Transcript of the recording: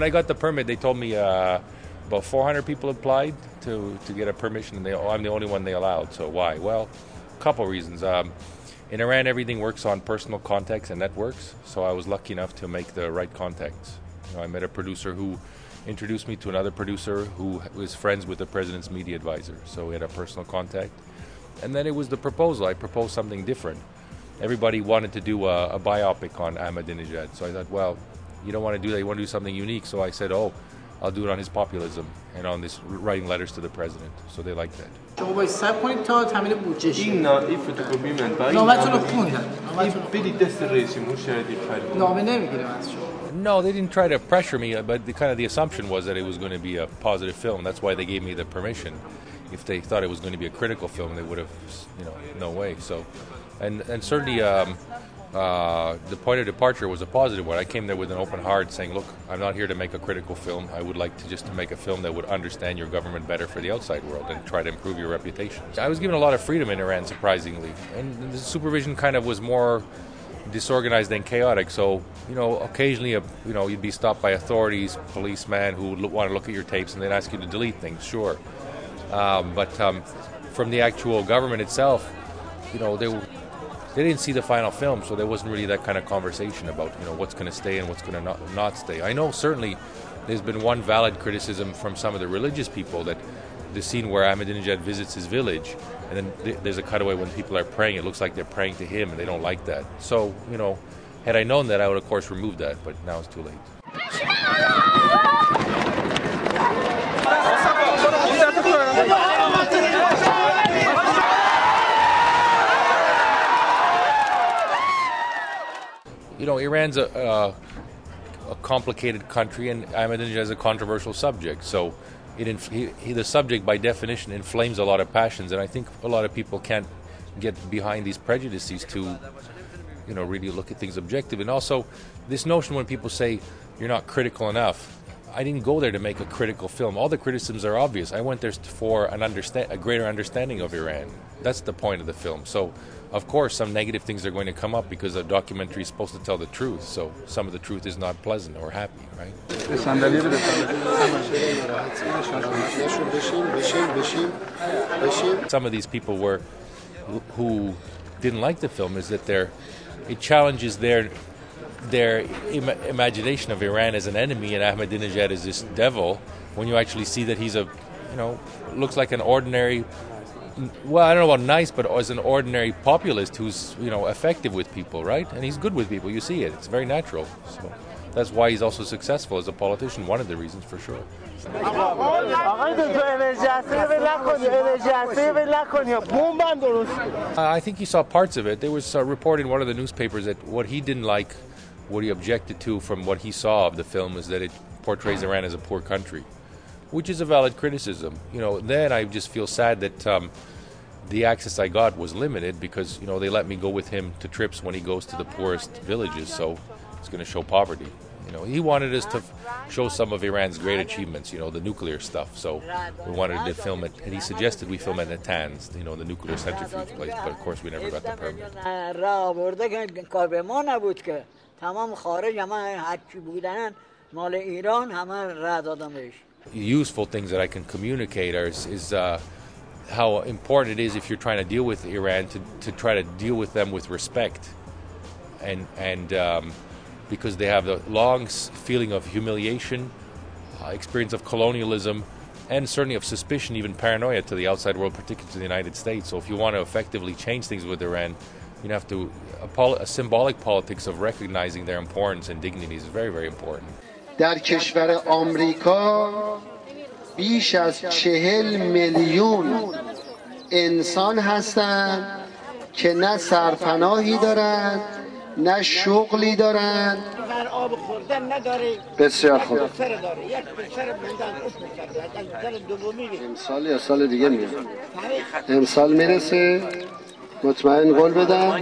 when I got the permit, they told me about 400 people applied to get a permission, and I'm the only one they allowed. So why? Well, a couple reasons. In Iran, everything works on personal contacts and networks, so I was lucky enough to make the right contacts. I met a producer who introduced me to another producer who was friends with the president's media advisor, so we had a personal contact. And then it was the proposal. I proposed something different. Everybody wanted to do a biopic on Ahmadinejad, so I thought, well, you don't want to do that, you want to do something unique. So I said, oh, I'll do it on his populism and on this writing letters to the president. So they liked that. No, they didn't try to pressure me, but the assumption was that it was going to be a positive film. That's why they gave me the permission. If they thought it was going to be a critical film, they would have, no way. So, and certainly the point of departure was a positive one. I came there with an open heart, saying, "Look, I'm not here to make a critical film. I would like to make a film that would understand your government better for the outside world and try to improve your reputation." I was given a lot of freedom in Iran, surprisingly, and the supervision kind of was more disorganized and chaotic. So, occasionally, you'd be stopped by authorities, policemen who would want to look at your tapes, and they'd ask you to delete things. Sure. But from the actual government itself, they didn't see the final film, so there wasn't really that kind of conversation about what's going to stay and what's going to not stay. I know certainly there's been one valid criticism from some of the religious people that the scene where Ahmadinejad visits his village, and then there's a cutaway when people are praying. It looks like they're praying to him, and they don't like that. So had I known that, I would of course remove that, but now it's too late. Iran's a complicated country, and Ahmadinejad is a controversial subject. So the subject, by definition, inflames a lot of passions, and I think a lot of people can't get behind these prejudices to, really look at things objective. And also, this notion when people say you're not critical enough, I didn't go there to make a critical film. All the criticisms are obvious. I went there for a greater understanding of Iran. That's the point of the film. So, of course, some negative things are going to come up because a documentary is supposed to tell the truth. So some of the truth is not pleasant or happy, right? Some of these people who didn't like the film is that it challenges their imagination of Iran as an enemy and Ahmadinejad as this devil, when you actually see that he's looks like an ordinary, well, I don't know about nice, but as an ordinary populist who's, effective with people, right? And he's good with people. You see it. It's very natural. So that's why he's also successful as a politician. One of the reasons, for sure. I think he saw parts of it. There was a report in one of the newspapers that what he didn't like, what he objected to from what he saw of the film, is that it portrays Iran as a poor country, which is a valid criticism. Then I just feel sad that the access I got was limited because, they let me go with him to trips when he goes to the poorest villages, so it's going to show poverty. He wanted us to show some of Iran's great achievements, the nuclear stuff, so we wanted to film it, and he suggested we film it in Natanz, the nuclear centrifuge place, but of course we never got the permit. Useful things that I can communicate is how important it is, if you're trying to deal with Iran, to try to deal with them with respect, and because they have the long feeling of humiliation, experience of colonialism, and certainly of suspicion, even paranoia to the outside world, particularly to the United States. So if you want to effectively change things with Iran, you have to, a symbolic politics of recognizing their importance and dignity is very, very important. در کشور آمریکا بیش از 40 میلیون انسان هستند که نه سرپناهی دارند، نه شغلی دارند. بسیار خوب. امسال یا سال دیگه میاد. امسال میرسه. مطمئن قول بدم.